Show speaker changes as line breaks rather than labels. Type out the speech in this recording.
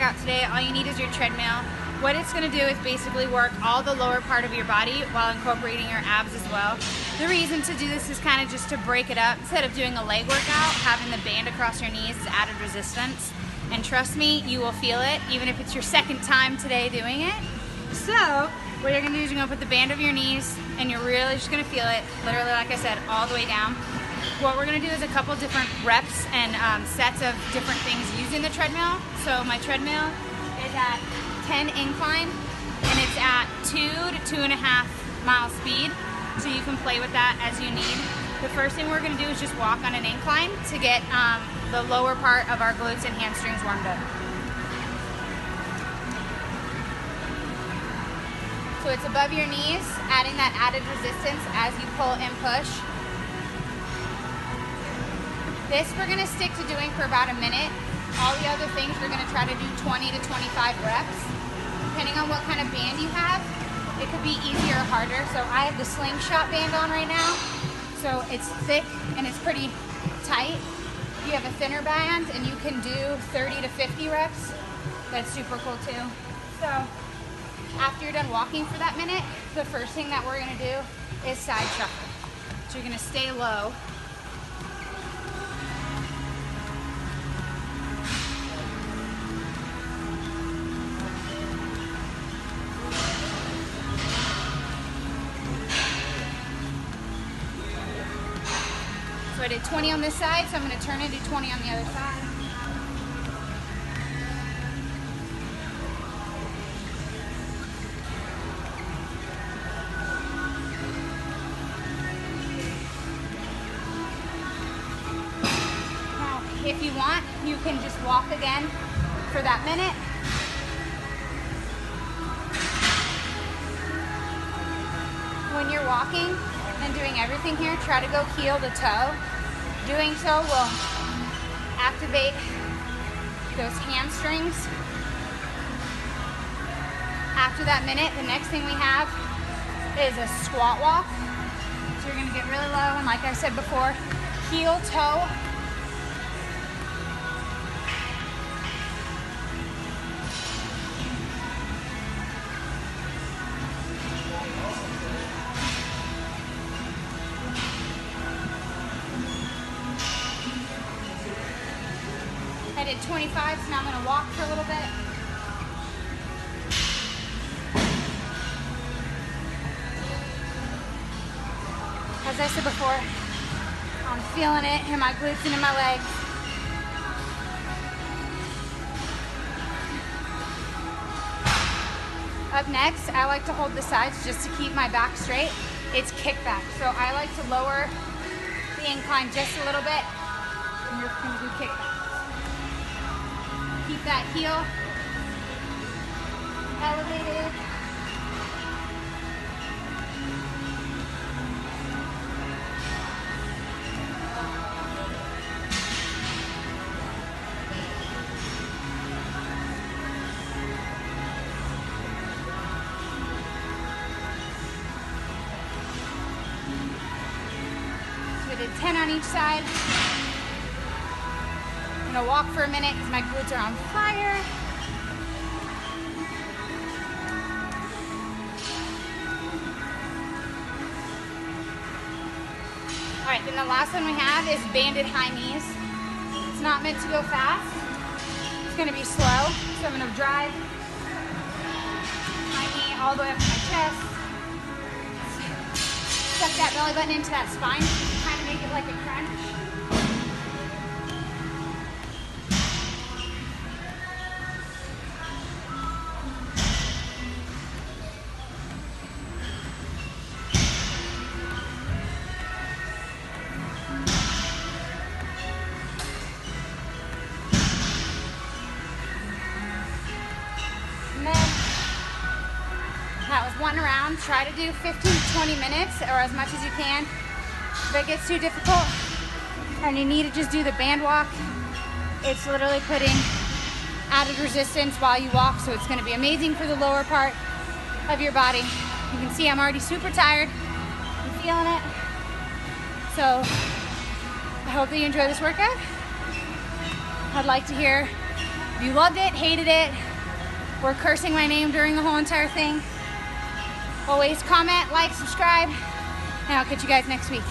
workout today, all you need is your treadmill. What it's gonna do is basically work all the lower part of your body while incorporating your abs as well. The reason to do this is kind of just to break it up. Instead of doing a leg workout, having the band across your knees is added resistance. And trust me, you will feel it, even if it's your second time today doing it. So, what you're gonna do is you're gonna put the band over your knees and you're really just gonna feel it, literally like I said, all the way down. What we're gonna do is a couple different reps and sets of different things using the treadmill. So my treadmill is at 10 incline and it's at 2 to 2.5 mile speed. So you can play with that as you need. The first thing we're gonna do is just walk on an incline to get the lower part of our glutes and hamstrings warmed up. So it's above your knees, adding that added resistance as you pull and push. This we're gonna stick to doing for about a minute. All the other things we're gonna try to do 20 to 25 reps. Depending on what kind of band you have, it could be easier or harder. So I have the slingshot band on right now. So it's thick and it's pretty tight. If you have a thinner band and you can do 30 to 50 reps, that's super cool too. So after you're done walking for that minute, the first thing that we're gonna do is side shuffle. So you're gonna stay low. So I did 20 on this side, so I'm gonna turn and do 20 on the other side. If you want, you can just walk again for that minute. When you're walking and doing everything here, try to go heel to toe. Doing so will activate those hamstrings. After that minute, the next thing we have is a squat walk. So you're gonna get really low, and like I said before, heel toe. I did 25, so now I'm gonna walk for a little bit. As I said before, I'm feeling it in my glutes and in my legs. Up next, I like to hold the sides just to keep my back straight. It's kickback. So I like to lower the incline just a little bit, and you're gonna do kickback. Keep that heel elevated. So we did 10 on each side. I'm gonna walk for a minute because my glutes are on fire. All right, then the last one we have is banded high knees. It's not meant to go fast. It's gonna be slow. So I'm gonna drive my knee all the way up to my chest. Suck that belly button into that spine, kind of make it like a crunch. And then that was one round. Try to do 15 to 20 minutes or as much as you can. If it gets too difficult and you need to just do the band walk, it's literally putting added resistance while you walk, so it's gonna be amazing for the lower part of your body. You can see I'm already super tired. I'm feeling it. So I hope that you enjoy this workout. I'd like to hear If you loved it, hated it, or cursing my name during the whole entire thing, always comment, like, subscribe, and I'll catch you guys next week.